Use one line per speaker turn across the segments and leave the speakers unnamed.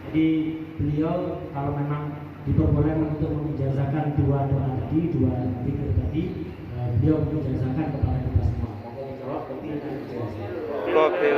Jadi beliau kalau memang diperbolehkan untuk mengijazahkan dua doa tadi, dua zikir tadi, beliau mengijazahkan kepada kita semua. Maka dijawab kopi dan ijazah.
Kopi.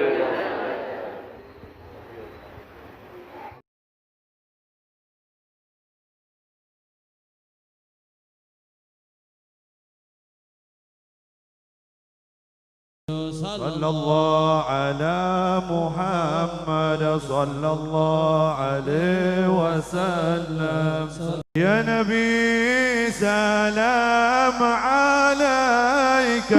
صلى الله على محمد صلى الله عليه وسلم يا نبي سلام عليك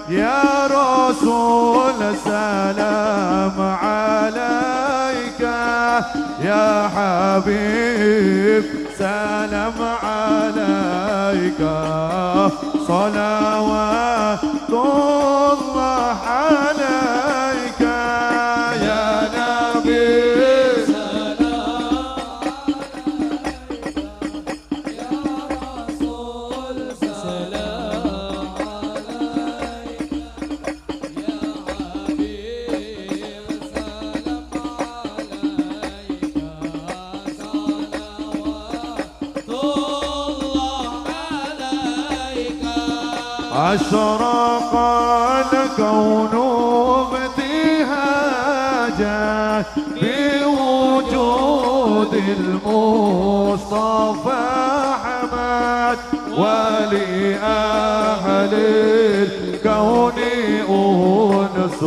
يا رسول سلام عليك يا حبيب سلام عليك صلوات الله عليك يا نبي أشرق الكون ابتهاجا بوجود المصطفى أحمد ولأهل الكون أنس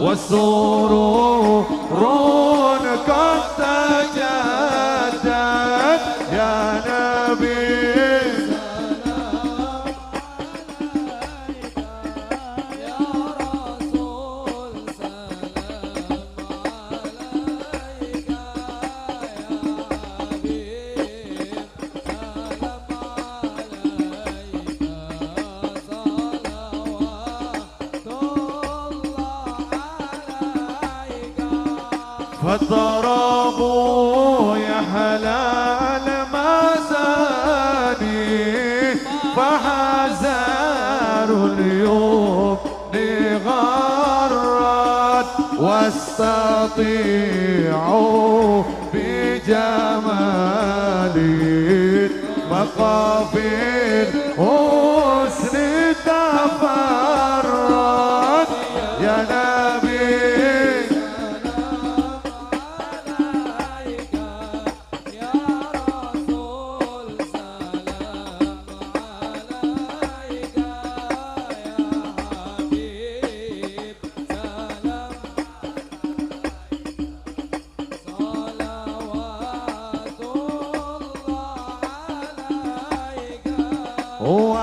والسرور قد تجدد يا نبي فاضربوا يا حلال المزاني فحزاروا اليوم لغرات واستطيعوا بجمال مقابل حسن تفرد يا نبي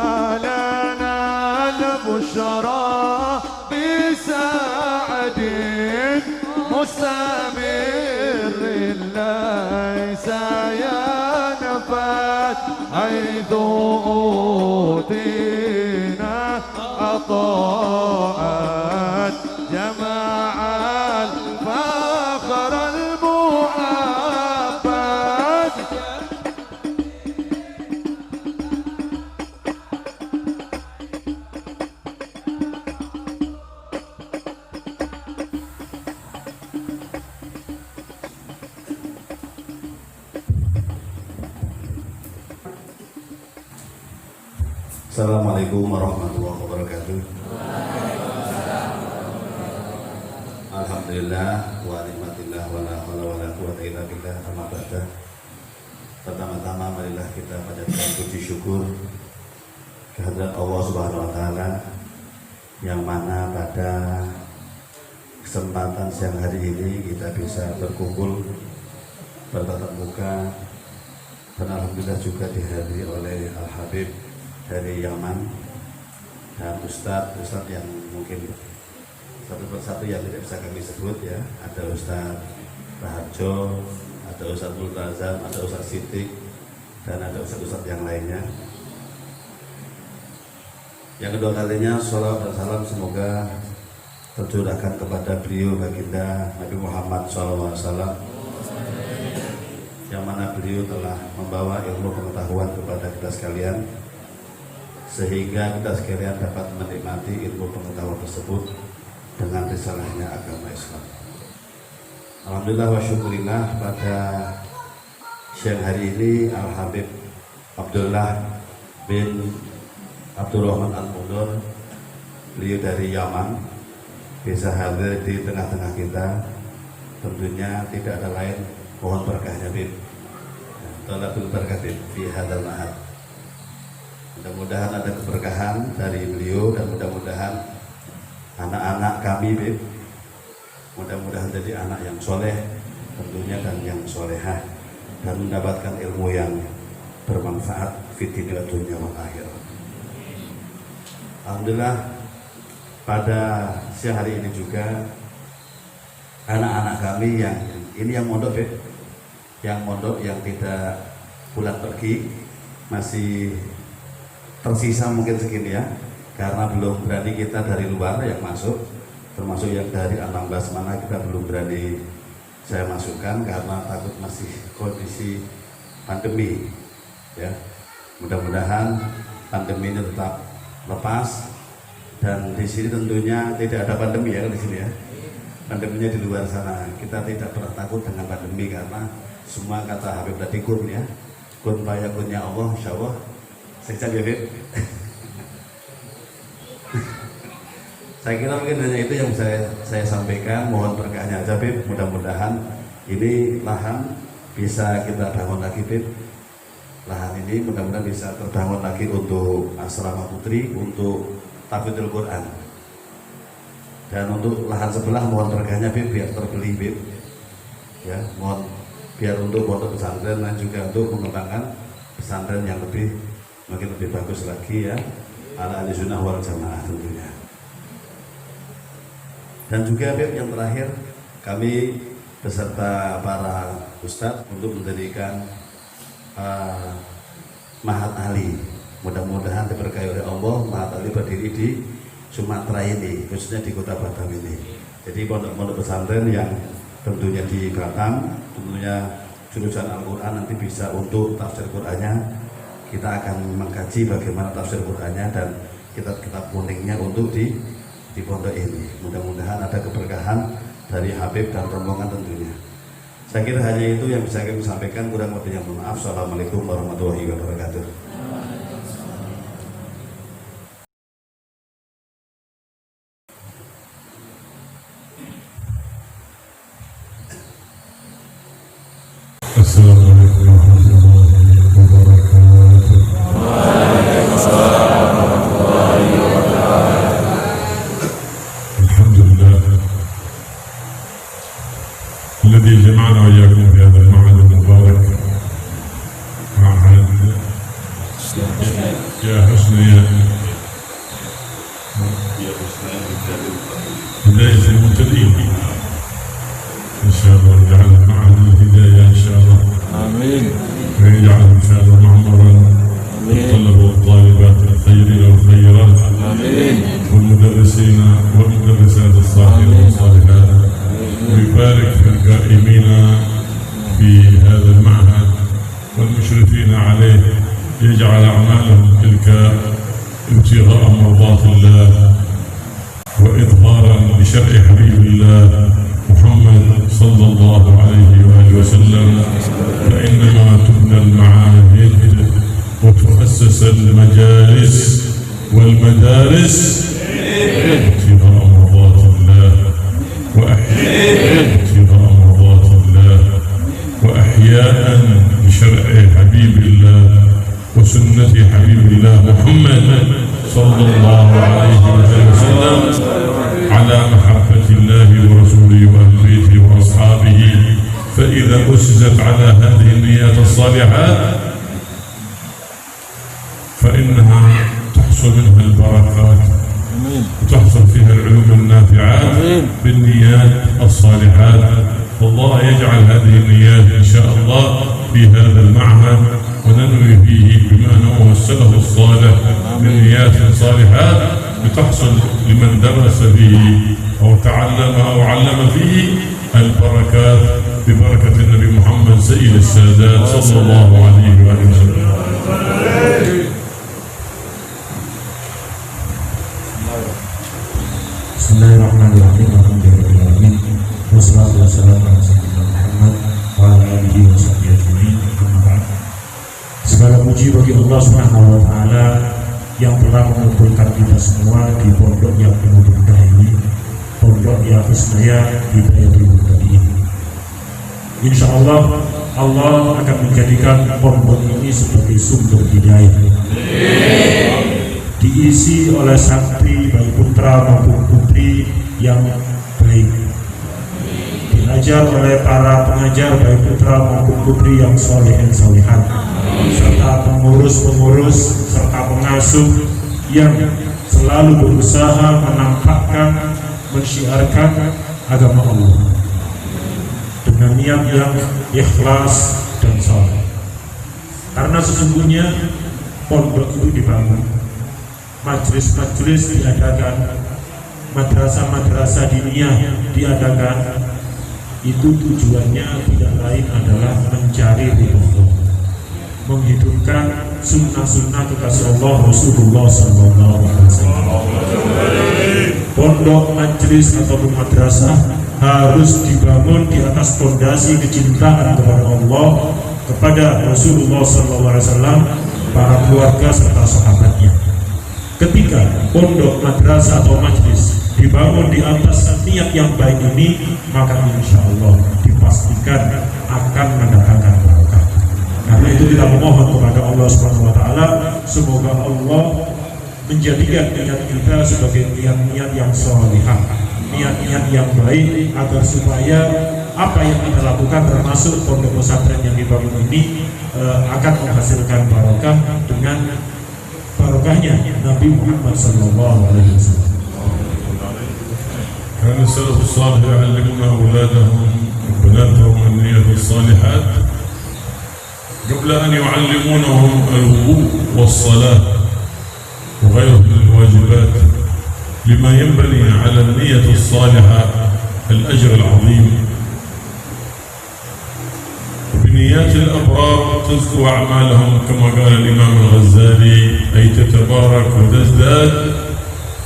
ولنا البشرى بسعد مستمر ليس ينفد حيث أوتينا عطاء جمع الفخر المحبد
Assalamualaikum warahmatullahi wabarakatuh. Alhamdulillah wa nikmatillah wa la haula wa la quwwata illa billah amma ba'da. Pertama-tama marilah kita panjatkan puji syukur kehadirat Allah Subhanahu wa taala yang mana pada kesempatan siang hari ini kita bisa berkumpul bertatap muka dan alhamdulillah juga dihadiri oleh Al-Habib dari Yaman dan Ustadz yang mungkin satu persatu yang tidak bisa kami sebut ya, ada Ustadz Raharjo, ada Ustadz Multazam, ada Ustadz Sidik dan ada Ustadz yang lainnya. Yang kedua kalinya sholawat dan salam semoga tercurahkan kepada beliau baginda Nabi Muhammad SAW yang mana beliau telah membawa ilmu pengetahuan kepada kita sekalian sehingga kita sekalian dapat menikmati ilmu pengetahuan tersebut dengan risalahnya agama Islam. Alhamdulillah wa syukurillah, pada siang hari ini Al-Habib Abdullah bin Abdurrahman Al-Mundur, beliau dari Yaman, bisa hadir di tengah-tengah kita. Tentunya tidak ada lain, mohon berkahnya Bib, talabul barakatin fi hadzal ma'ad. Mudah-mudahan ada keberkahan dari beliau, dan mudah-mudahan anak-anak kami Bib, mudah-mudahan jadi anak yang soleh tentunya, dan yang solehah, dan mendapatkan ilmu yang bermanfaat fid dunya wal akhirah. Alhamdulillah, pada siang hari ini juga anak-anak kami yang ini yang mondok Beb, yang tidak pulang pergi, masih tersisa mungkin segini ya, karena belum berani kita dari luar yang masuk, termasuk yang dari Anambas mana kita belum berani saya masukkan karena takut masih kondisi pandemi ya. Mudah-mudahan pandemi ini tetap lepas, dan di sini tentunya tidak ada pandemi ya di sini ya. Pandeminya di luar sana, kita tidak pernah takut dengan pandemi karena semua kata Habib tadi kun ya, kun fayakunnya Allah, insyaallah. Sekejap ya Habib. Saya kira mungkin hanya itu yang saya sampaikan. Mohon berkahnya aja Bib. Mudah-mudahan ini lahan bisa kita bangun lagi Bib. Lahan ini mudah-mudahan bisa terbangun lagi untuk asrama putri, untuk tahfidzul Quran. Dan untuk lahan sebelah mohon berkahnya Bib, biar terbeli Bib. Ya, mohon biar untuk pondok pesantren dan juga untuk mengembangkan pesantren yang mungkin lebih bagus lagi ya. Ala ahli sunnah wal jamaah tentunya. Dan juga Beb, yang terakhir, kami beserta para ustadz untuk mendirikan Mahat Ali. Mudah-mudahan diberkahi oleh Allah, Mahat Ali berdiri di Sumatera ini, khususnya di kota Batam ini. Jadi pondok-pondok pesantren yang tentunya di Batam, tentunya jurusan Al-Quran nanti bisa untuk tafsir Qurannya. Kita akan mengkaji bagaimana tafsir Qurannya dan kitab-kitab kuningnya untuk di pondok ini. Mudah-mudahan ada keberkahan dari Habib dan rombongan tentunya. Saya kira hanya itu yang bisa kami sampaikan, kurang lebihnya mohon maaf. Assalamualaikum warahmatullahi wabarakatuh.
Assalamualaikum warahmatullahi wabarakatuh. الذي جمعنا وإياكم في هذا المعهد المبارك، معهد يا حسن هداية المبتدئين. إن شاء الله يجعل معهد الهداية إن شاء الله، آمين، ويجعل إن شاء الله معمرا للطلبة والطالبات الخيرين والخيرات، آمين، والمدرسين والمدرسات الصالحين والصالحات، ويبارك في القائمين في هذا المعهد والمشرفين عليه، يجعل أعمالهم تلك ابتغاء مرضات الله وإظهارا لشرع حبيب الله محمد صلى الله عليه وآله وسلم. فإنما تبنى المعاهد وتؤسس المجالس والمدارس ابتغاء مرضات الله ابتغاء مرضات الله وأحياء بشرع حبيب الله وسنة حبيب الله محمد صلى الله عليه وسلم، على محبة الله ورسوله وأهل بيته وأصحابه. فإذا أسست على هذه النيات الصالحات فإنها تحصل منها البركات وتحصل فيها العلوم النافعات بالنيات الصالحات. فالله يجعل هذه النيات إن شاء الله في هذا المعهد، وننوي فيه بما نوى السلف الصالح من نيات صالحات لتحصل لمن درس فيه أو تعلم أو علم فيه البركات ببركة النبي محمد سيد السادات صلى الله عليه وآله وسلم.
Bismillahirrahmanirrahim. Alhamdulillahirrahmanirrahim. Wassalatu
wassalamu ala sayyidina Muhammad wa ala alihi wa sahbihi ajma'in. Segala puji bagi Allah Subhanahu wa taala yang telah mengumpulkan kita semua di pondok yang penuh berkah ini, pondok yang Husnaya Hidayatul Muttaqin. Insyaallah Allah akan menjadikan pondok ini sebagai sumber hidayah, diisi oleh santri baik putra maupun putri yang baik, diajar oleh para pengajar baik putra maupun putri yang soleh dan solehan, serta pengurus-pengurus serta pengasuh yang selalu berusaha menampakkan, mensyiarkan agama Allah dengan niat yang ikhlas dan saleh. Karena sesungguhnya pondok itu dibangun, majelis-majelis diadakan, madrasah-madrasah diniyah diadakan, itu tujuannya tidak lain adalah mencari ridho Allah, menghidupkan sunnah-sunnah kekasih Allah Rasulullah SAW. Pondok, majelis ataupun madrasah harus dibangun di atas fondasi kecintaan kepada Allah, kepada Rasulullah SAW, para keluarga serta sahabatnya. Ketika pondok, madrasah atau majelis dibangun di atas niat yang baik ini, maka insya Allah dipastikan akan mendatangkan barokah. Karena itu kita memohon kepada Allah Subhanahu wa taala, semoga Allah menjadikan niat kita sebagai niat-niat yang salihah, niat-niat yang baik, agar supaya apa yang kita lakukan termasuk pondok pesantren yang dibangun ini akan menghasilkan barokah dengan barokahnya Nabi Muhammad SAW.
كان السلف الصالح يعلمون أولادهم وبناتهم النية الصالحات قبل أن يعلمونهم الوضوء والصلاة وغيرها من الواجبات، لما ينبني على النية الصالحة الأجر العظيم. وبنيات الأبرار تزكو أعمالهم كما قال الإمام الغزالي، أي تتبارك وتزداد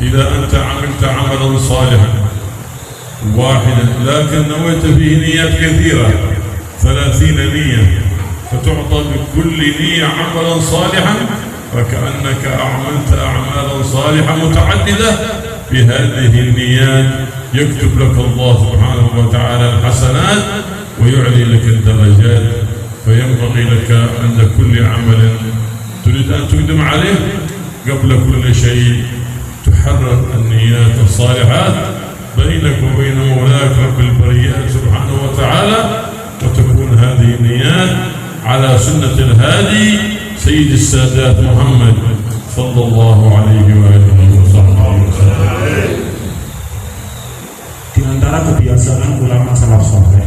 إذا أنت عملت عملا صالحا واحدا لكن نويت فيه نيات كثيرة 30 نية، فتعطى بكل نية عملا صالحا فكأنك أعملت أعمالا صالحة متعددة. بهذه النيات يكتب لك الله سبحانه وتعالى الحسنات ويعلي لك الدرجات. فينبغي لك عند كل عمل تريد أن تقدم عليه قبل كل شيء تحرر النيات الصالحات بينك وبين مولاك رب البريات سبحانه وتعالى، وتكون هذه النيات على سنة الهادي سيد السادات محمد صلى الله عليه وآله وصحبه وسلم.
Di antara kebiasaan ulama salaf saleh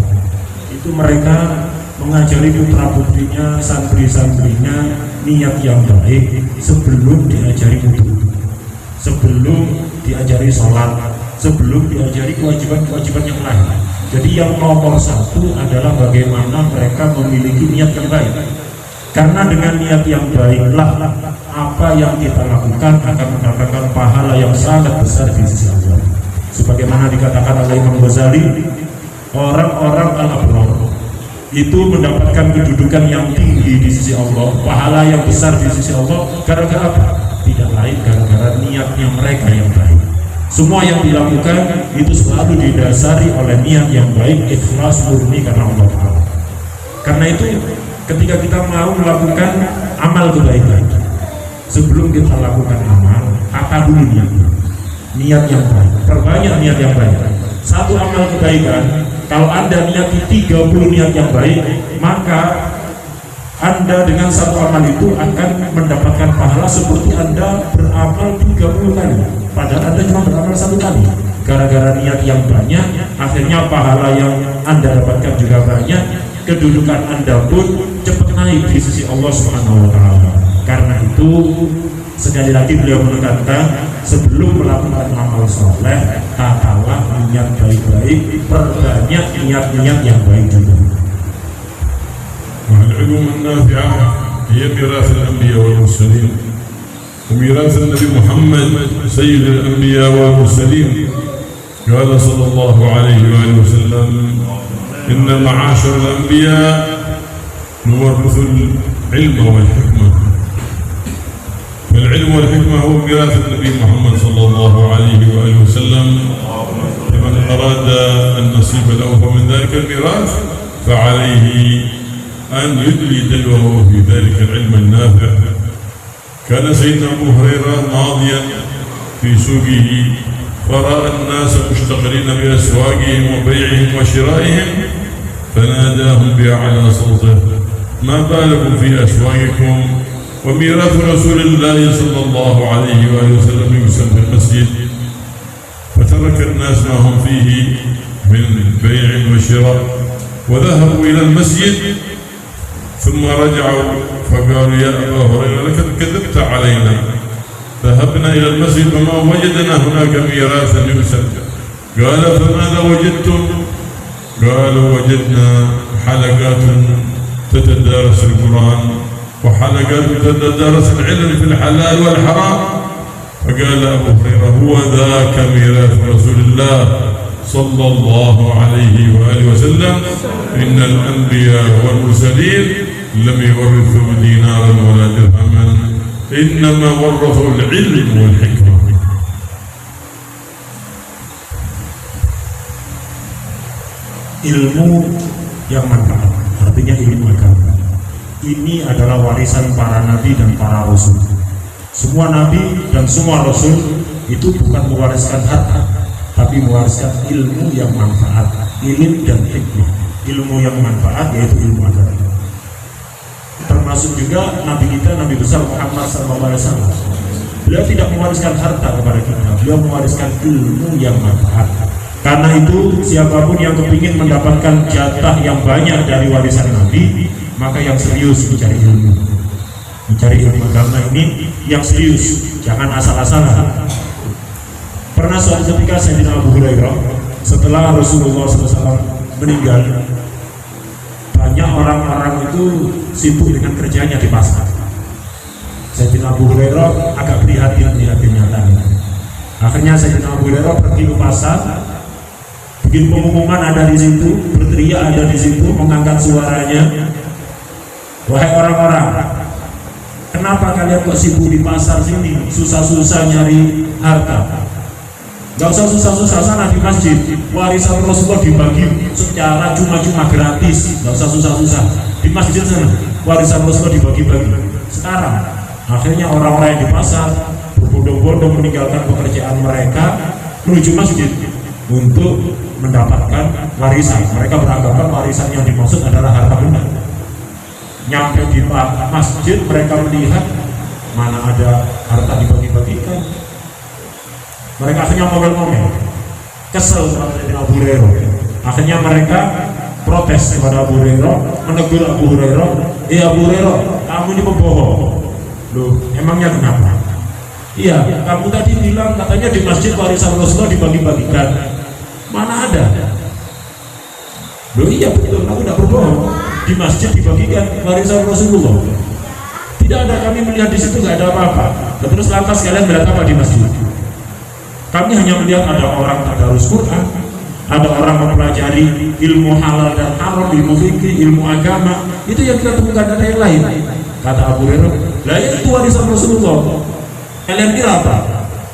itu mereka mengajari putra putrinya, santri-santrinya niat yang baik sebelum diajari wudu, sebelum diajari sholat, sebelum diajari kewajiban-kewajiban yang lain. Jadi yang nomor satu adalah bagaimana mereka memiliki niat yang baik. Karena dengan niat yang baiklah apa yang kita lakukan akan mendapatkan pahala yang sangat besar di sisi Allah. Sebagaimana dikatakan oleh Imam Ghazali, orang-orang al-abrar itu mendapatkan kedudukan yang tinggi di sisi Allah, pahala yang besar di sisi Allah, gara-gara apa? Tidak lain gara-gara niatnya mereka yang baik. Semua yang dilakukan itu selalu didasari oleh niat yang baik, ikhlas, murni karena Allah Ta'ala. Karena itu ketika kita mau melakukan amal kebaikan, sebelum kita lakukan amal, tata dulu niat yang baik, perbanyak niat yang baik. Satu amal kebaikan, kalau Anda niati 30 niat yang baik, maka Anda dengan satu amal itu akan mendapatkan pahala seperti Anda beramal 30 kali, padahal Anda cuma beramal 1 kali. Gara-gara niat yang banyak, akhirnya pahala yang Anda dapatkan juga banyak, kedudukan Anda pun cepat naik di sisi Allah Subhanahu wa taala. Karena itu sekali lagi beliau menekankan, sebelum melakukan amal soleh, tatalah niat baik-baik, perbanyak niat-niat yang baik juga.
والعلوم النافعة هي ميراث الأنبياء والمرسلين، وميراث النبي محمد سيد الأنبياء والمرسلين. قال صلى الله عليه وآله وسلم: إن معاشر الأنبياء نورث العلم والحكمة، فالعلم والحكمة هو ميراث النبي محمد صلى الله عليه وآله وسلم. فمن أراد النصيب الأوفى من ذلك الميراث فعليه أن يدلي دلوه في ذلك العلم النافع. كان سيدنا أبو هريرة ماضيا في سوقه فرأى الناس مشتغلين بأسواقهم وبيعهم وشرائهم فناداهم بأعلى صوته: ما بالكم في أسواقكم وميراث رسول الله صلى الله عليه وآله وسلم يسمى في المسجد. فترك الناس ما هم فيه من بيع وشراء وذهبوا إلى المسجد، ثم رجعوا فقالوا: يا أبا هريرة لقد كذبت علينا، ذهبنا إلى المسجد فما وجدنا هناك ميراثا يسمى. قال: فماذا وجدتم؟ قالوا: وجدنا حلقات تتدارس القرآن وحلقات تتدارس العلم في الحلال والحرام. فقال أبو هريرة: هو ذاك ميراث رسول الله صلى الله عليه وآله وسلم. إن الأنبياء والمرسلين لم يورثوا دينارا ولا درهما، إنما ورثوا العلم والحكمة.
Ilmu yang manfaat, artinya ilmu agama. Ini adalah warisan para nabi dan para rasul. Semua nabi dan semua rasul itu bukan mewariskan harta, tapi mewariskan ilmu yang manfaat, ilmu dan hikmah. Ilmu yang manfaat yaitu ilmu agama. Termasuk juga nabi kita, Nabi besar Muhammad SAW. Beliau tidak mewariskan harta kepada kita, beliau mewariskan ilmu yang manfaat. Karena itu siapapun yang kepingin mendapatkan jatah yang banyak dari warisan Nabi, maka yang serius mencari ilmu. Mencari ilmu agama ini yang serius, jangan asal-asalan. Pernah suatu ketika Sayyidina Abu Hurairah setelah Rasulullah SAW meninggal, banyak orang-orang itu sibuk dengan kerjanya di pasar. Sayyidina Abu Hurairah agak prihatin melihat kenyataannya. Akhirnya Sayyidina Abu Hurairah pergi ke pasar, bikin pengumuman ada di situ, berteriak ada di situ, mengangkat suaranya. Wahai orang-orang, kenapa kalian kok sibuk di pasar sini, susah-susah nyari harta? Gak usah susah-susah, sana di masjid, warisan Rasulullah dibagi secara cuma-cuma gratis. Gak usah susah-susah, di masjid sana warisan Rasulullah dibagi-bagi. Sekarang akhirnya orang-orang yang di pasar berbondong-bondong meninggalkan pekerjaan mereka menuju masjid untuk mendapatkan warisan. Mereka beranggapan warisan yang dimaksud adalah harta benda. Nyampe di masjid mereka melihat mana ada harta dibagi-bagikan. Mereka akhirnya ngomel-ngomel, kesel kepada Abu Hurairah. Akhirnya mereka protes kepada Abu Hurairah, menegur Abu Hurairah. Abu Hurairah, kamu ini pembohong. Loh, emangnya kenapa? Iya, kamu tadi bilang katanya di masjid warisan Rasulullah dibagi-bagikan. Mana ada? Loh iya betul, aku tidak berbohong. Di masjid dibagikan warisan Rasulullah. Tidak ada, kami melihat di situ nggak ada apa-apa. Terus lantas kalian melihat apa di masjid? Kami hanya melihat ada orang tadarus Quran, ada orang mempelajari ilmu halal dan haram, ilmu fikih, ilmu agama. Itu yang kita temukan, ada yang lain. Kata Abu Hurairah, lah itu warisan Rasulullah. Kalian kira apa?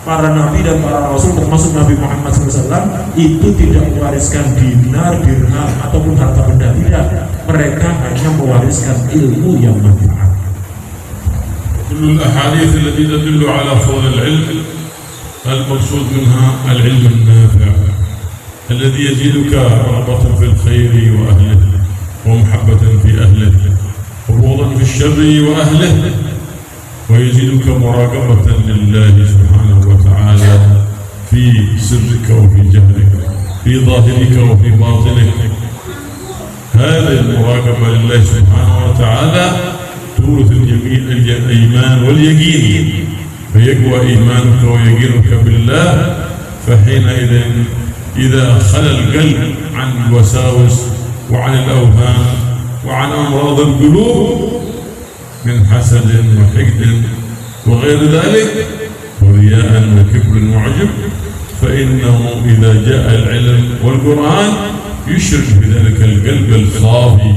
Para nabi dan para rasul termasuk Nabi Muhammad SAW itu tidak mewariskan dinar, dirham ataupun harta benda, tidak. Mereka hanya mewariskan ilmu yang manfaat.
كل الأحاديث التي تدل على فضل العلم المقصود منها العلم النافع الذي يزيدك رغبة في الخير وأهله ومحبة في أهله وبغضا في الشر وأهله ويزيدك مراقبة لله سبحانه وتعالى في سرك وفي جهرك في ظاهرك وفي باطنك. هذه المراقبة لله سبحانه وتعالى تورث الإيمان واليقين، فيقوى إيمانك ويقينك بالله. فحينئذ إذا خلى القلب عن الوساوس وعن الأوهام وعن أمراض القلوب من حسد وحقد وغير ذلك ورياء وكبر وعجب، فإنه إذا جاء العلم والقرآن يشرك بذلك القلب الصافي،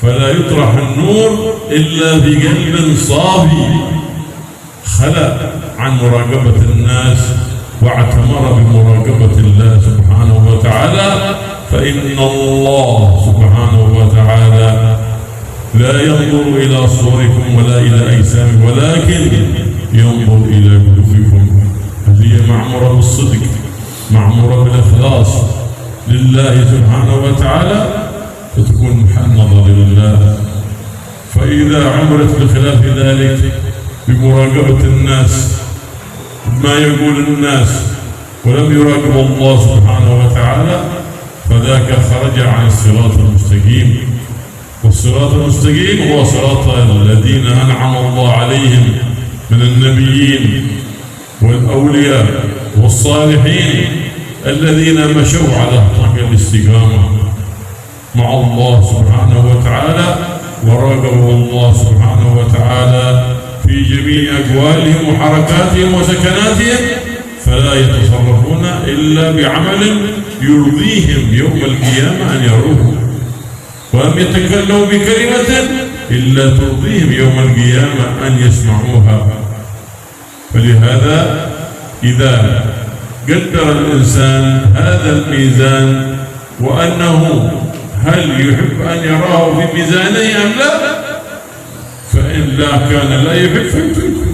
فلا يطرح النور إلا في قلب صافي خلأ عن مراقبة الناس واعتمر بمراقبة الله سبحانه وتعالى، فإن الله سبحانه وتعالى لا ينظر إلى صوركم ولا إلى أجسامكم، ولكن ينظر إلى قلوبكم. هذه معمورة بالصدق، معمورة بالإخلاص لله سبحانه وتعالى، فتكون محل نظر لله. فإذا عمرت بخلاف ذلك بمراقبة الناس ما يقول الناس ولم يراقب الله سبحانه وتعالى، فذاك خرج عن الصراط المستقيم. والصراط المستقيم هو صراط الذين أنعم الله عليهم من النبيين والأولياء والصالحين الذين مشوا على طريق الاستقامة مع الله سبحانه وتعالى، وراقبوا الله سبحانه وتعالى في جميع أقوالهم وحركاتهم وسكناتهم، فلا يتصرفون إلا بعمل يرضيهم يوم القيامة أن يروه، ولم يتكلموا بكلمة إلا ترضيهم يوم القيامة أن يسمعوها. فلهذا إذا قدر الإنسان هذا الميزان وأنه هل يحب أن يراه في ميزانه أم لا، فإن لا كان لا يحب فيتركه،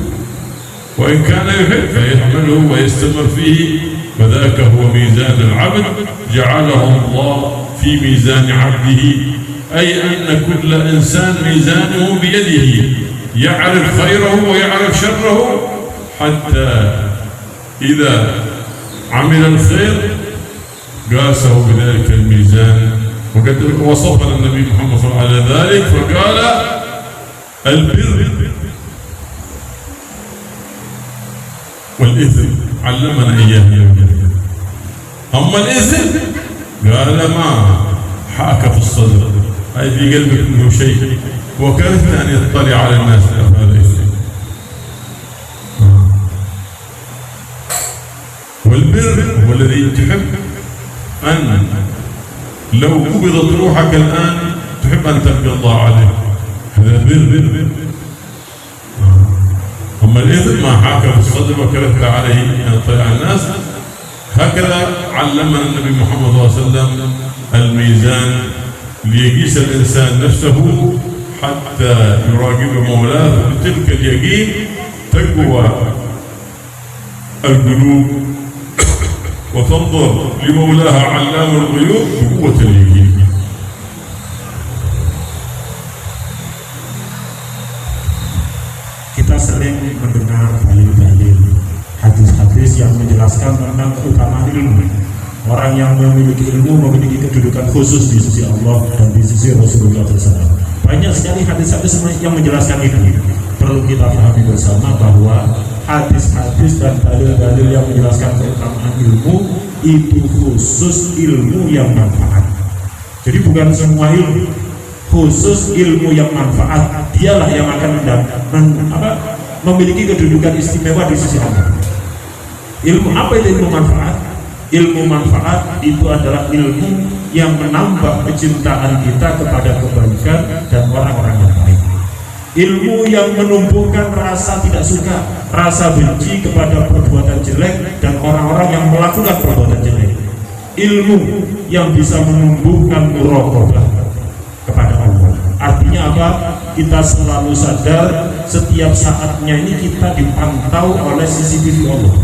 وإن كان يحب فيحمله ويستمر فيه، فذاك هو ميزان العبد جعله الله في ميزان عبده، أي أن كل إنسان ميزانه بيده، يعرف خيره ويعرف شره، حتى إذا عمل الخير قاسه بذلك الميزان. وقد وصفنا النبي محمد صلى الله عليه وسلم على ذلك فقال: البر والإثم علمنا إياه. أما الإثم قال: ما حاك في الصدر، أي في قلبك منه شيء، وكرهت أن يطلع على الناس هذا الإثم. والبر هو الذي تحب أن لو قبضت روحك الآن تحب أن تلقى الله عليه، هذا بر. أما الإثم ما حاك في الصدر وكرهت عليه أن يطلع على الناس. هكذا علمنا النبي محمد صلى الله عليه وسلم الميزان ليقيس الإنسان نفسه حتى يراقب مولاه، بتلك اليقين تقوى القلوب وتنظر لمولاها علام الغيوب بقوة اليقين.
Kita sering mendengar dalil-dalil, hadis-hadis yang menjelaskan tentang keutamaan ilmu. Orang yang memiliki ilmu memiliki kedudukan khusus di sisi Allah dan di sisi Rasulullah SAW. Banyak sekali hadis-hadis yang menjelaskan itu. Perlu kita pahami bersama bahwa hadis-hadis dan dalil-dalil yang menjelaskan keutamaan ilmu itu khusus ilmu yang manfaat. Jadi bukan semua ilmu, khusus ilmu yang manfaat, dialah yang akan memiliki kedudukan istimewa di sisi Allah. Ilmu apa itu ilmu manfaat? Ilmu manfaat itu adalah ilmu yang menambah kecintaan kita kepada kebaikan dan orang-orang yang baik. Ilmu yang menumbuhkan rasa tidak suka, rasa benci kepada perbuatan jelek dan orang-orang yang melakukan perbuatan jelek. Ilmu yang bisa menumbuhkan muraqabah kepada Allah. Artinya apa? Kita selalu sadar setiap saatnya ini kita dipantau oleh CCTV Allah.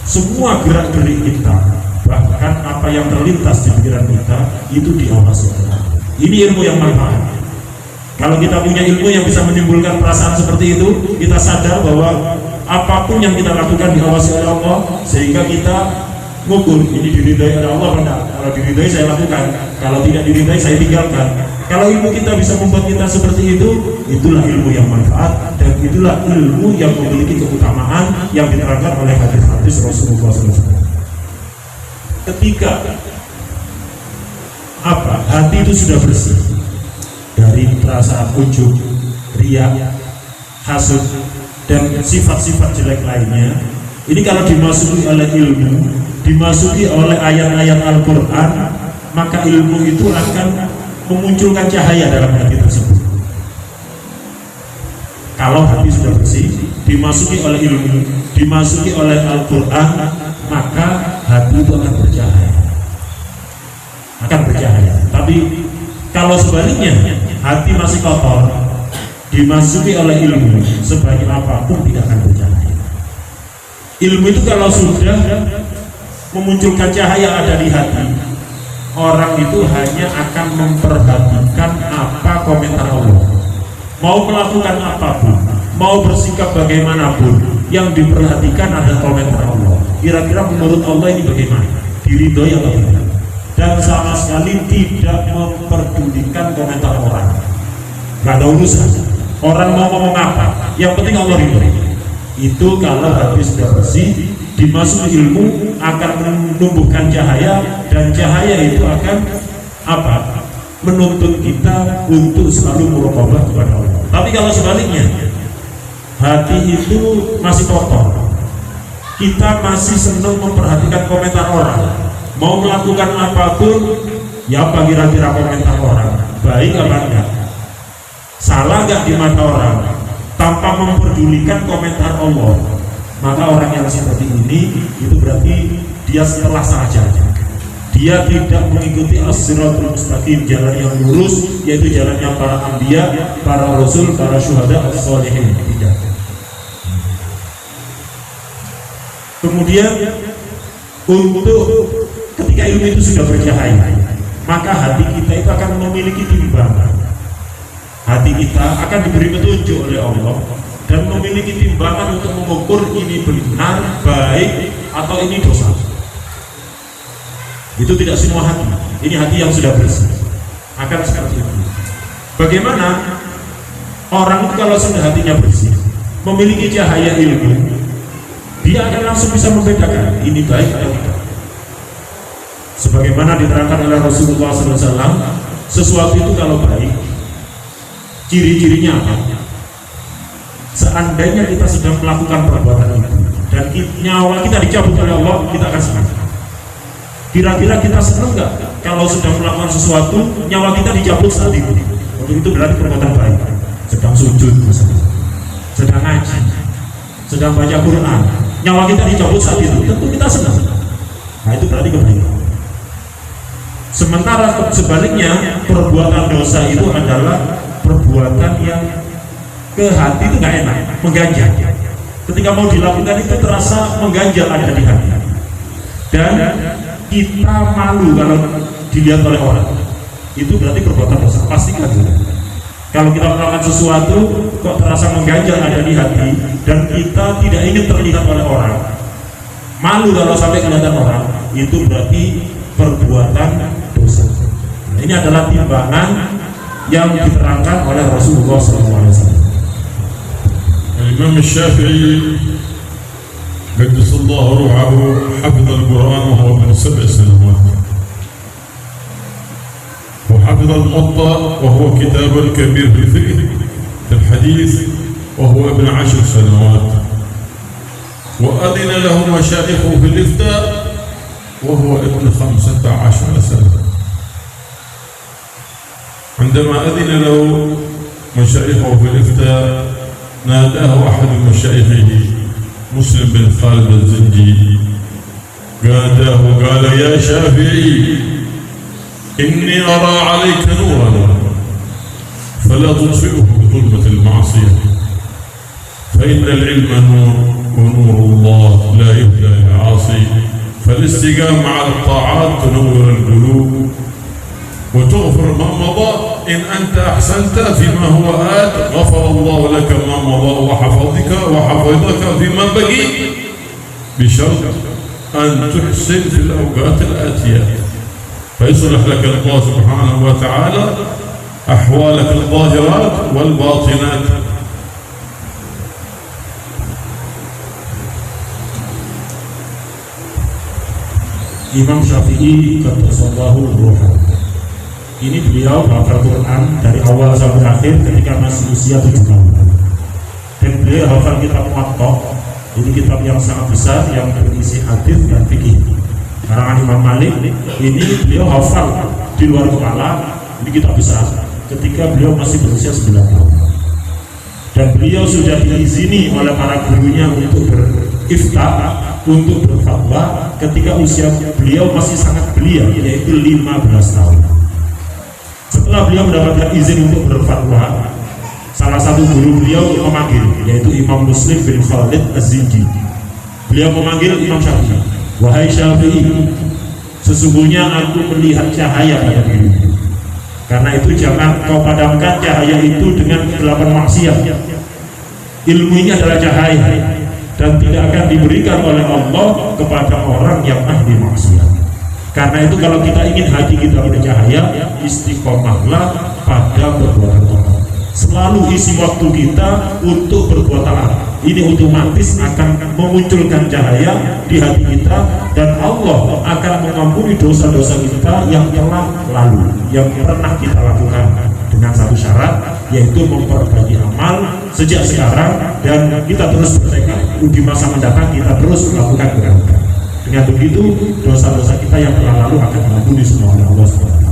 Semua gerak-gerik kita, bahkan apa yang terlintas di pikiran kita itu diawasi oleh Allah. Ini ilmu yang manfaat. Kalau kita punya ilmu yang bisa menimbulkan perasaan seperti itu, kita sadar bahwa apapun yang kita lakukan diawasi oleh Allah, sehingga kita ngukur ini diridai oleh Allah benar. Kalau diridai saya lakukan, kalau tidak diridai saya tinggalkan. Kalau ilmu kita bisa membuat kita seperti itu, itulah ilmu yang manfaat dan itulah ilmu yang memiliki keutamaan yang diterangkan oleh hadis-hadis Rasulullah SAW. Ketika hati itu sudah bersih dari perasaan ujub, riya, hasud dan sifat-sifat jelek lainnya, ini kalau dimasuki oleh ilmu, dimasuki oleh ayat-ayat Al-Quran, maka ilmu itu akan memunculkan cahaya dalam hati tersebut. Kalau hati sudah bersih, dimasuki oleh ilmu, dimasuki oleh Al-Quran, maka hati itu akan bercahaya. Tapi kalau sebaliknya, hati masih kotor, dimasuki oleh ilmu, sebaik apapun tidak akan bercahaya. Ilmu itu kalau sudah memunculkan cahaya ada di hati, orang itu hanya akan memperhatikan apa komentar Allah. Mau melakukan apapun, mau bersikap bagaimanapun, yang diperhatikan ada komentar Allah. Kira-kira menurut Allah ini bagaimana? Diridhoi atau tidak? Dan sama sekali tidak memperdulikan komentar orang. Gak ada urusan. Orang mau ngomong apa, yang penting Allah ridhoi. Itu kalau hati sudah bersih, dimasuki ilmu akan menumbuhkan cahaya, dan cahaya itu akan apa? Menuntut kita untuk selalu muraqabah kepada Allah. Tapi kalau sebaliknya, hati itu masih kotor, kita masih senang memperhatikan komentar orang, mau melakukan apapun, ya apa kira-kira komentar orang, baik apa enggak, salah enggak di mata orang, tanpa memperdulikan komentar Allah, maka orang yang seperti ini itu berarti dia setelah saja. Dia tidak mengikuti as-siratul mustaqim, jalan yang lurus, yaitu jalannya para anbiya, para rasul, para syuhada, as-shalihin. Tidak. Kemudian untuk ketika ilmu itu sudah bercahaya, maka hati kita itu akan memiliki timbangan. Hati kita akan diberi petunjuk oleh Allah dan memiliki timbangan untuk mengukur ini benar, baik, atau ini dosa. Itu tidak semua hati. Ini hati yang sudah bersih akan seperti itu. Bagaimana orang itu kalau sudah hatinya bersih, memiliki cahaya ilmu, dia akan langsung bisa membedakan ini baik atau tidak. Sebagaimana diterangkan oleh Rasulullah SAW, sesuatu itu kalau baik, ciri-cirinya apa? Seandainya kita sedang melakukan perbuatan itu dan nyawa kita dicabut oleh Allah, kita akan senang. Kira-kira kita senang nggak kalau sedang melakukan sesuatu nyawa kita dicabut saat itu? Untuk itu berarti perbuatan baik. Sedang sujud misalnya, sedang ngaji, sedang baca Quran, nyawa kita dicabut saat itu, tentu kita senang. Nah itu berarti kebaikan. Sementara sebaliknya perbuatan dosa itu adalah perbuatan yang ke hati itu nggak enak, mengganjal. Ketika mau dilakukan itu terasa mengganjal ada di hati. Dan kita malu kalau dilihat oleh orang, itu berarti perbuatan dosa, pasti kan. Kalau kita melakukan sesuatu kok terasa mengganjal ada di hati dan kita tidak ingin terlihat oleh orang, malu kalau sampai kelihatan orang, itu berarti perbuatan dosa. Nah, ini adalah timbangan yang diterangkan oleh Rasulullah SAW.
Imam Syafi'i قدس الله روحه حفظ القرآن وهو ابن 7 سنوات، وحفظ الموطأ وهو كتاب كبير في الفقه في الحديث وهو ابن 10 سنوات، وأذن له مشايخه في الإفتاء وهو ابن 15 سنة. عندما أذن له مشايخه في الإفتاء ناداه أحد مشايخه مسلم بن خالد الزنجي، ناداه وقال: يا شافعي إني أرى عليك نورا فلا تطفئه بظلمة المعصية، فإن العلم نور ونور الله لا يهدى للعاصي، فالاستقامة على الطاعات تنور القلوب وتغفر ما مضى، إن أنت أحسنت فيما هو آت غفر الله لك ما مضى وحفظك فيما بقي، بشرط أن تحسن في الأوقات الآتية، فيصلح لك الله سبحانه وتعالى أحوالك الظاهرات والباطنات.
Imam Syafi'i qaddasallahu ruhahu. Ini beliau hafal Quran dari awal sampai akhir ketika masih usia 7 tahun. Dan beliau hafal kitab Muwatta, ini kitab yang sangat besar yang berisi hadis dan fikih. karangan Imam Malik ini beliau hafal di luar kepala, ini kitab besar, ketika beliau masih berusia 9 tahun. Dan beliau sudah diizini oleh para gurunya untuk beriftah, untuk berfatwa ketika usia beliau masih sangat belia, yaitu 15 tahun. Setelah beliau mendapatkan izin untuk berfatwa, salah satu guru beliau memanggil, yaitu Imam Muslim bin Khalid Az-Zinji. Beliau memanggil Imam Syafi'i, wahai Syafi'i, sesungguhnya aku melihat cahaya pada dirimu. Karena itu jangan kau padamkan cahaya itu dengan kegelapan maksiat. Ilmu ini adalah cahaya dan tidak akan diberikan oleh Allah kepada orang yang ahli maksiat. Karena itu kalau kita ingin hati kita bercahaya, istiqomahlah pada perbuatan taat. Selalu isi waktu kita untuk berbuat taat. Ini otomatis akan memunculkan cahaya di hati kita, dan Allah akan mengampuni dosa-dosa kita yang telah lalu, yang pernah kita lakukan, dengan satu syarat, yaitu memperbaiki amal sejak sekarang, dan kita terus bertekad di masa mendatang kita terus melakukan kebaikan. Dengan begitu dosa-dosa kita yang telah lalu akan diampuni semua oleh Allah SWT.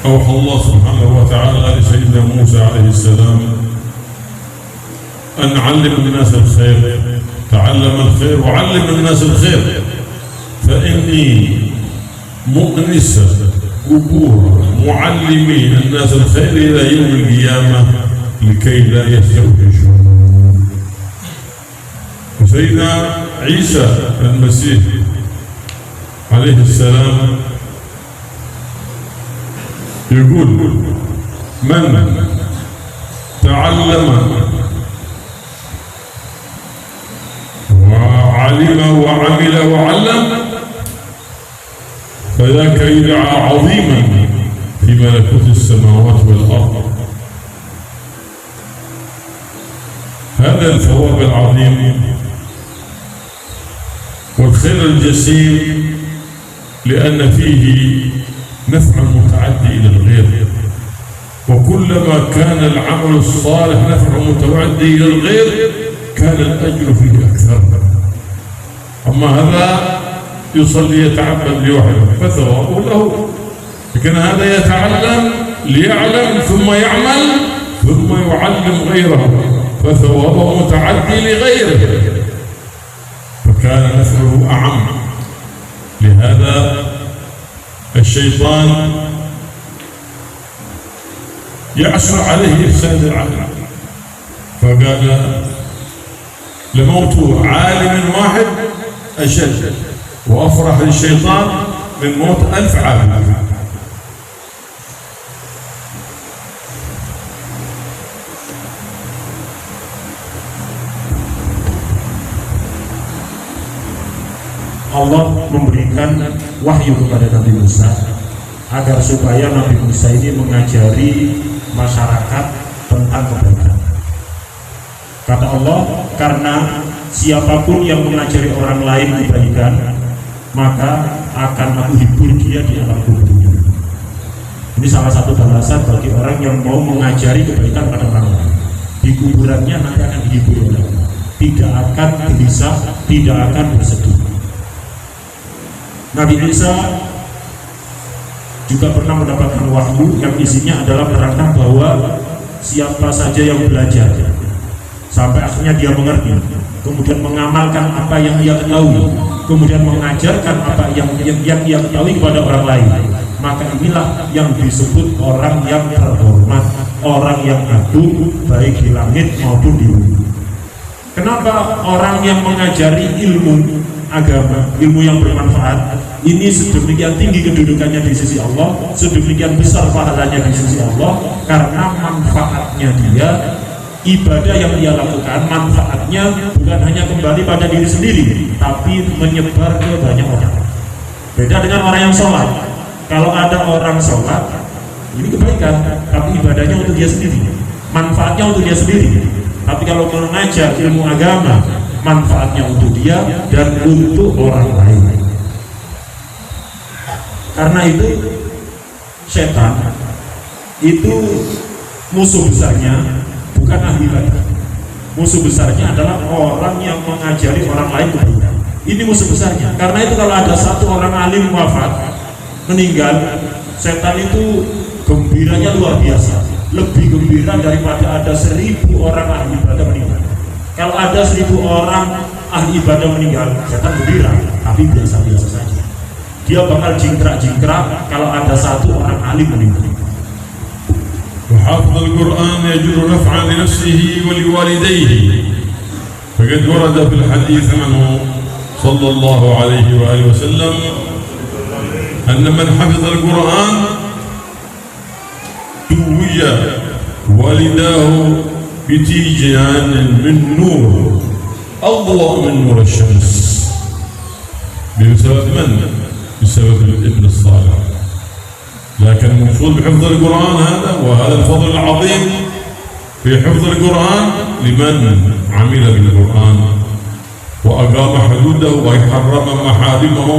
أوحى الله سبحانه وتعالى لسيدنا موسى عليه السلام أن علم الناس الخير، تعلم الخير وعلم الناس الخير، فإني مؤنس قبور معلمي الناس الخير إلى يوم القيامة لكي لا يستوحشون. وسيدنا عيسى المسيح عليه السلام يقول من تعلم وعلم وعمل وعلم فذاك يدعى عظيما في ملكوت السماوات والأرض. هذا الثواب العظيم والخير الجسيم، لأن فيه نفع متعدي إلى الغير، وكلما كان العمل الصالح نفع متعدي إلى الغير كان الأجر فيه أكثر. أما هذا يصلي يتعبد لوحده فثوابه له، لكن هذا يتعلم ليعلم ثم يعمل ثم يعلم غيره فثوابه متعدي لغيره، فكان نفعه أعم. لهذا الشيطان يعسر عليه إفساد العقل، فقال لموت عالم واحد أشد وأفرح للشيطان من موت 1000 عالم.
Allah memberikan wahyu kepada Nabi Musa agar supaya Nabi Musa ini mengajari masyarakat tentang kebaikan. Kata Allah, karena siapapun yang mengajari orang lain kebaikan, maka akan aku hibur dia di alam kuburnya. Ini salah satu balasan bagi orang yang mau mengajari kebaikan pada orang lain. Di kuburannya nanti akan dihibur oleh Allah, tidak akan gelisah, tidak akan bersedih. Nabi Isa juga pernah mendapatkan wahyu yang isinya adalah menerangkan bahwa siapa saja yang belajar sampai akhirnya dia mengerti, kemudian mengamalkan apa yang ia ketahui, kemudian mengajarkan apa yang ia ketahui kepada orang lain, maka inilah yang disebut orang yang terhormat, orang yang agung baik di langit maupun di bumi. Kenapa orang yang mengajari ilmu agama, ilmu yang bermanfaat ini sedemikian tinggi kedudukannya di sisi Allah, sedemikian besar pahalanya di sisi Allah? Karena manfaatnya dia, ibadah yang dia lakukan, manfaatnya bukan hanya kembali pada diri sendiri, tapi menyebar ke banyak orang. Beda dengan orang yang sholat. Kalau ada orang sholat, ini kebaikan, tapi ibadahnya untuk dia sendiri, manfaatnya untuk dia sendiri. Tapi kalau mengajar ilmu agama, manfaatnya untuk dia dan untuk orang lain. Karena itu setan itu musuh besarnya bukan ahli ibadah. Musuh besarnya adalah orang yang mengajari orang lain kebaikan. Ini musuh besarnya. Karena itu kalau ada satu orang alim wafat, meninggal, setan itu gembiranya luar biasa, lebih gembira daripada ada 1000 orang ahli ibadah meninggal. Kalau ada 1000 orang ahli ibadah meninggal, setan gembira, tapi biasa-biasa saja. Dia bakal jingkrak-jingkrak kalau ada satu orang alim meninggal.
وحافظ القرآن يجر نفعا لنفسه ولوالديه فقد ورد في الحديث عنه صلى الله عليه وآله وسلم أن من حفظ القرآن دوي والداه بتيجان من نور أضوأ من نور الشمس. بسبب من؟ بسبب الابن الصالح. لكن المقصود بحفظ القرآن هذا وهذا الفضل العظيم في حفظ القرآن لمن عمل بالقرآن وأقام حدوده وحرم محارمه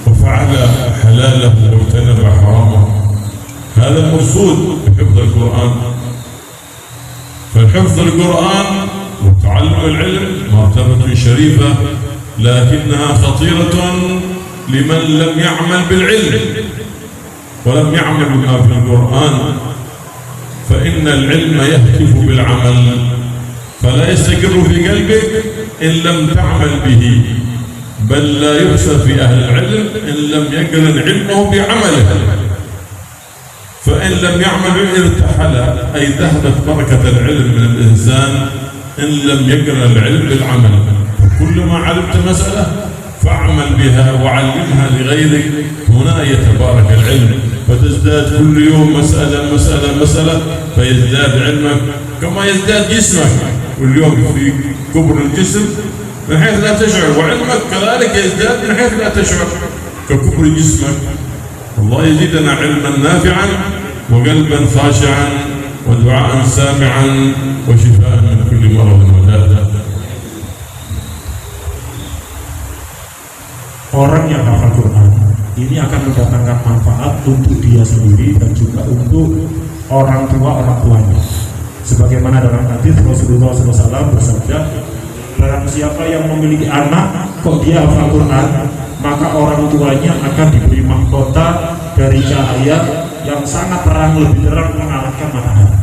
وفعل حلاله واجتنب حرامه. هذا المقصود بحفظ القرآن. فحفظ القرآن وتعلم العلم مرتبة شريفة لكنها خطيرة لمن لم يعمل بالعلم ولم يعمل بما في القرآن. فإن العلم يهتف بالعمل فلا يستقر في قلبك إن لم تعمل به، بل لا يحسب في أهل العلم إن لم يقرن علمه بعمله. فإن لم يعمل ارتحل، أي ذهبت بركة العلم من الإنسان إن لم يقرن العلم بالعمل. كلما علمت مسألة فاعمل بها وعلمها لغيرك، هنا يتبارك العلم فتزداد كل يوم مسألة مسألة مسألة فيزداد علمك كما يزداد جسمك. كل يوم في كبر الجسم من حيث لا تشعر، وعلمك كذلك يزداد من حيث لا تشعر ككبر جسمك. الله يزيدنا علما نافعا وقلبا خاشعا ودعاء سامعا وشفاء من كل مرض وداء.
Orang yang hafal Quran ini akan mendatangkan manfaat untuk dia sendiri dan juga untuk orang tuanya. Sebagaimana dalam hadis Rasulullah SAW bersabda, barang siapa yang memiliki anak kok dia hafal Quran, maka orang tuanya akan diberi mahkota dari cahaya yang sangat terang, lebih terang mengalahkan matahari.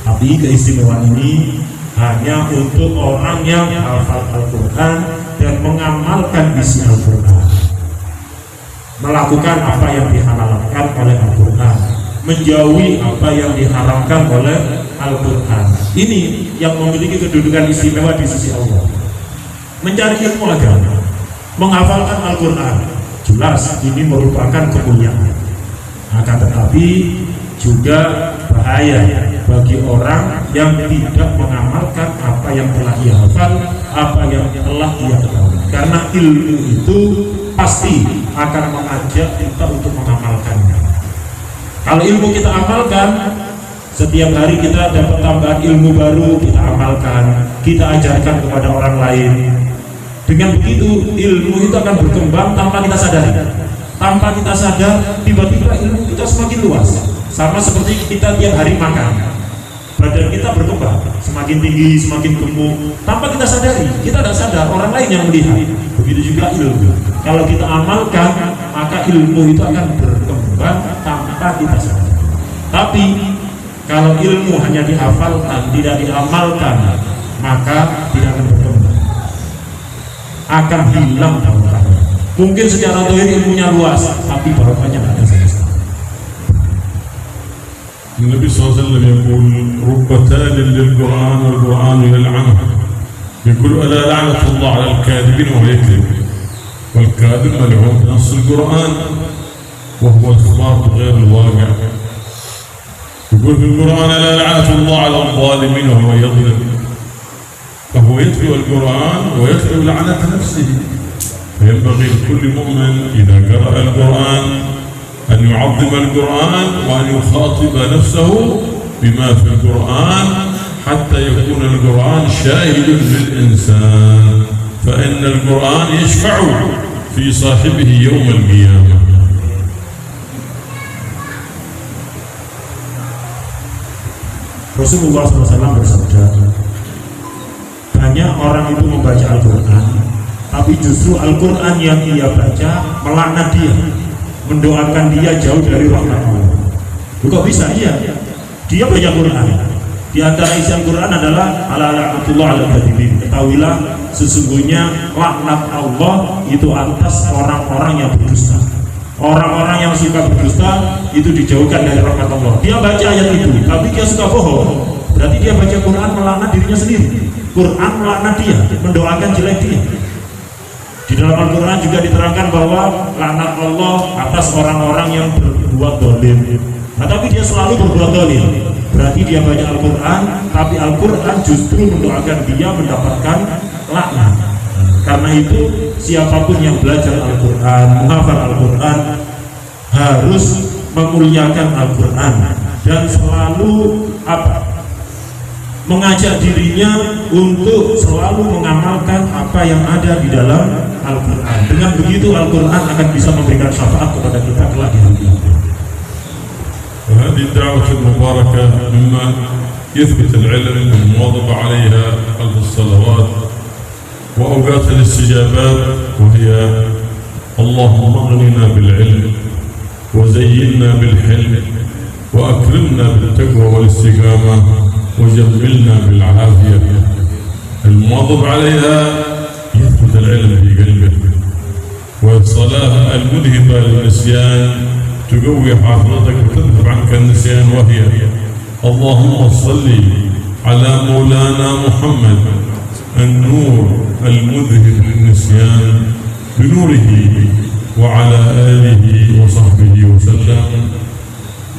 Tapi keistimewaan ini hanya untuk orang yang hafal Al-Quran dan mengamalkan isi Al-Quran, melakukan apa yang dihalalkan oleh Al-Quran, menjauhi apa yang diharamkan oleh Al-Quran. Ini yang memiliki kedudukan istimewa di sisi Allah. Mencari ilmu agama, menghafalkan Al-Quran, jelas ini merupakan kemuliaan. Akan tetapi juga bahaya bagi orang yang tidak mengamalkan apa yang telah ia hafal, apa yang telah ia ketahui. Karena ilmu itu pasti akan mengajak kita untuk mengamalkannya. Kalau ilmu kita amalkan, setiap hari kita dapat tambahan ilmu baru, kita amalkan, kita ajarkan kepada orang lain. Dengan begitu ilmu itu akan berkembang tanpa kita sadari. Tanpa kita sadar, tiba-tiba ilmu kita semakin luas. Sama seperti kita tiap hari makan, badan kita berkembang, semakin tinggi, semakin gemuk, tanpa kita sadari. Kita tidak sadar, orang lain yang melihat. Begitu juga ilmu. Kalau kita amalkan, maka ilmu itu akan berkembang tanpa kita sadar. Tapi kalau ilmu hanya dihafalkan, tidak diamalkan, maka tidak akan berkembang, akan hilang barokahnya. Mungkin secara zahir ilmunya luas, tapi barokahnya tidak ada sama sekali.
النبي صلى الله عليه وسلم يقول رب تال للقرآن والقرآن يلعنه. يقول ألا لعنة الله على الكاذبين وهو يكذب، والكاذب ملعون بنص القرآن وهو إخبار بغير الواقع. يقول في القرآن ألا لعنة الله على الظالمين وهو يظلم. فهو يتلو القرآن ويتلو لعنة نفسه. فينبغي لكل مؤمن إذا قرأ القرآن أن يعظم القرآن وأن يخاطب نفسه بما في القرآن حتى يكون القرآن شاهد للإنسان، فإن القرآن يشفع في صاحبه يوم القيامة.
Rasulullah SAW bersabda, hanya orang itu membaca Al-Quran, tapi justru Al-Quran yang ia baca melaknat dia, mendoakan dia jauh dari rahmat Allah. Kok bisa? Iya, dia baca Quran. Di antara isi Al-Quran adalah ala la'natullah ala kadhibin. Ketahuilah sesungguhnya laknat Allah itu atas orang-orang yang berdusta. Orang-orang yang suka berdusta itu dijauhkan dari rahmat Allah. Dia baca ayat itu, tapi dia suka bohong. Berarti dia baca Quran melaknat dirinya sendiri. Quran melaknat dia, mendoakan jelek dia. Di dalam Al-Quran juga diterangkan bahwa laknat Allah atas orang-orang yang berbuat dolim. Nah, tapi dia selalu berbuat dolim. Berarti dia baca Al-Quran, tapi Al-Quran justru mendoakan dia mendapatkan laknat. Karena itu siapapun yang belajar Al-Quran, menghafal Al-Quran, harus memuliakan Al-Quran dan selalu mengajak dirinya untuk selalu mengamalkan apa yang ada di dalam Al-Quran. Dengan begitu Al-Quran akan bisa memberikan syafaat kepada kita kelak di hari kiamat.
وهذه الدعوة المباركة مما يثبت العلم والمواظبة عليها خلف الصلوات وأوقات الاستجابات، وهي اللهم اغننا بالعلم وزينا بالحلم وأكرمنا بالتقوى والاستقامة وجملنا بالعافية. المواظب عليها يثبت العلم في قلبه، والصلاة المذهبة للنسيان تقوي حافظتك وتذهب عنك النسيان، وهي اللهم صل على مولانا محمد النور المذهب للنسيان بنوره وعلى آله وصحبه وسلم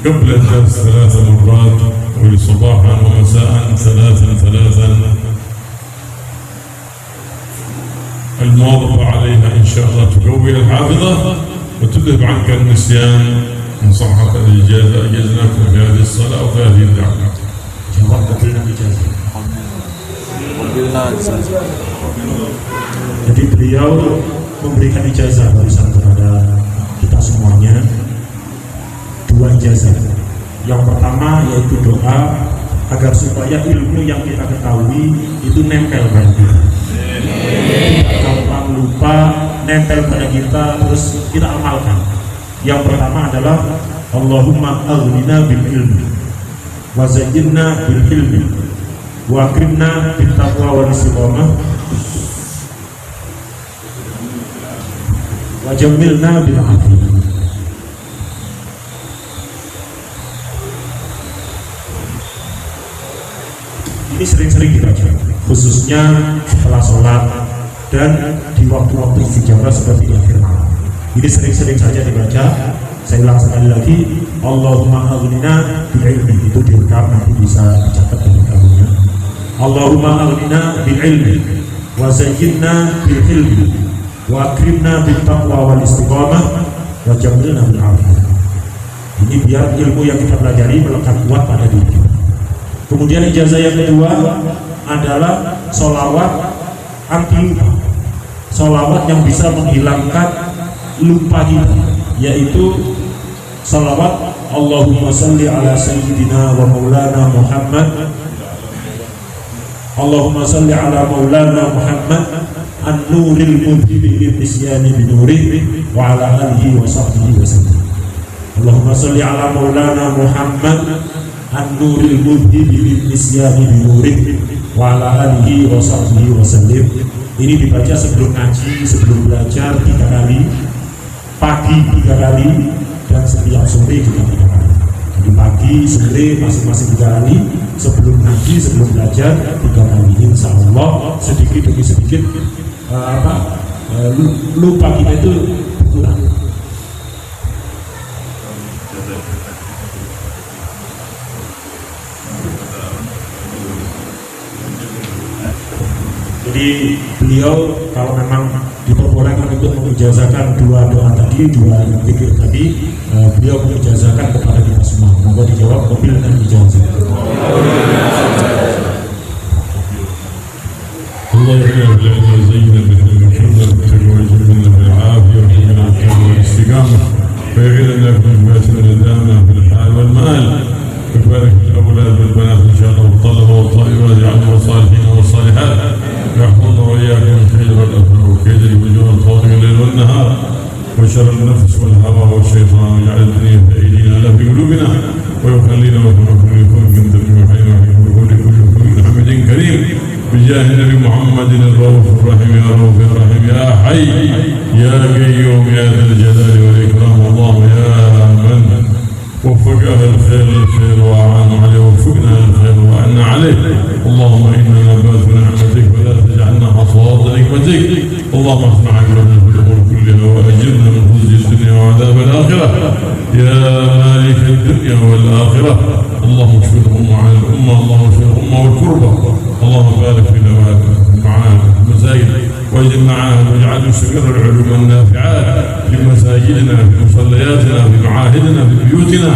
قبل الدرس 3 مرات وصباحا ومساء 3 المواظبة عليها إن شاء الله تقوي الحافظة وتذهب عنك النسيان. إن صحت الإجازة أجزناكم في هذه الصلاة وفي هذه الدعوة.
Jawab kebenaran ijazah. Jadi beliau memberikan ijazah barusan kepada kita semuanya, 2 ijazah. Yang pertama yaitu doa agar supaya ilmu yang kita ketahui itu nempel pada kita, tidak gampang lupa, nempel pada kita terus kita amalkan. Yang pertama adalah Allahumma aghnina bil ilmi wa zayyinna bil hilmi wa akrimna bit taqwa wal istiqamah wa jammilna bil afiyah. Ini sering-sering dibaca, khususnya setelah sholat dan di waktu-waktu istijabah seperti di akhir malam. Ini sering-sering saja dibaca. Saya ulang sekali lagi, Allahumma aghnina bil ilmi, itu direkam nanti bisa dicatat dengan kamunya. Allahumma aghnina bil ilmi wa zayyinna bil hilmi wa akrimna bit taqwa wal istiqamah wa jammilna bil afiyah. Ini biar ilmu yang kita pelajari melekat kuat pada diri kita. Kemudian ijazah yang kedua adalah sholawat anti lupa, sholawat yang bisa menghilangkan lupa kita, yaitu sholawat Allahumma salli ala sayyidina wa maulana Muhammad, Allahumma salli ala maulana Muhammad an-nuril mudhibi lil isyani binurih wa ala alihi wa sahbihi wa sallam. Allahumma salli ala maulana Muhammad an-nuril mudhibi lil isyani binurih wa ala alihi wa sahbihi wa sallam. Ini dibaca sebelum ngaji, sebelum belajar 3 kali, pagi 3 kali, dan setiap sore juga 3 kali. Jadi pagi, sore masing-masing 3 kali, sebelum ngaji, sebelum belajar 3 kali. Insya Allah sedikit demi sedikit lupa kita itu berkurang. Jadi beliau kalau memang diperbolehkan untuk mengijazahkan 2 doa tadi, 2 zikir tadi, beliau mengijazahkan kepada kita semua. Monggo dijawab mobil dan ijazah.
اللهم زينا بالعلم والتقوى وجملنا بالعافيه وحملنا بالتقوى والاستقامه ويغفر لنا بذنوبنا ندامنا في الحال والمآل وبارك في الاولاد والبنات ان شاء الله والطلبه والطائبات يجعلهم الصالحين والصالحات وشر النفس والهوى والشيطان واجعل الدنيا بأيدينا لا في قلوبنا ويخلينا وكما كل خلق تبني وحينا وكل خلق حمد كريم بجاه النبي محمد الرؤوف الرحيم يا رؤوف يا رحيم يا حي يا قيوم يا ذا الجلال والإكرام. الله يا من وفق أهل الخير للخير وأعانوا عليه ووفقنا أهل الخير وأعنا عليه. اللهم إنا نبات نعمتك ولا تجعلنا حصاد نعمتك. اللهم اصنع عقبنا في الأمور كلها وأجرنا من خزي الدنيا وعذاب الآخرة يا مالك الدنيا والآخرة. اللهم اشف الأمة عن الأمة، اللهم اشف الأمة والكربة. اللهم بارك فينا معانا في المساجد واجعل معانا واجعل مستقر العلوم النافعات في مساجدنا في مصلياتنا في معاهدنا في بيوتنا،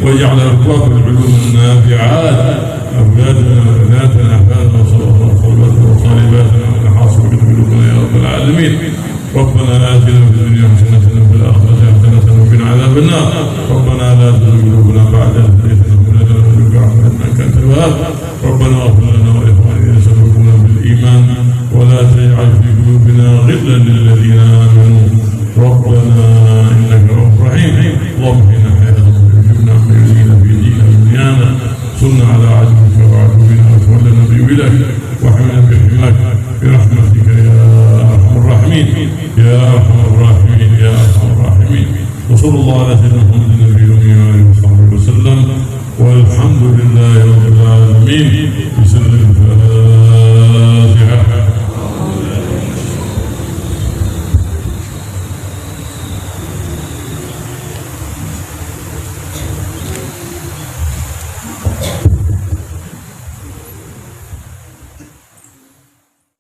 واجعل أبواب العلوم النافعات أولادنا وبناتنا أحفادنا وصلواتنا وصالباتنا ونحاصر قلوبنا يا رب العالمين. ربنا آتنا في الدنيا حسنة وفي الآخرة حسنة وقنا عذاب النار. ربنا لا تزغ قلوبنا بعد إذ هديتنا وهب لنا من لدنك رحمة إنك أنت الوهاب. ربنا اغفر لنا ولإخواننا سبقونا بالإيمان ولا تجعل في قلوبنا غلا للذين آمنوا ربنا إنك رؤوف رحيم. اللهم اهدنا حياتنا وجبنا عما يؤذينا في ديننا ودنيانا. صلنا على عدوك وعدونا وتولنا بولك واحمنا بحماك برحمتك يا أرحم الراحمين يا أرحم الراحمين يا أرحم الراحمين. وصلى الله على سيدنا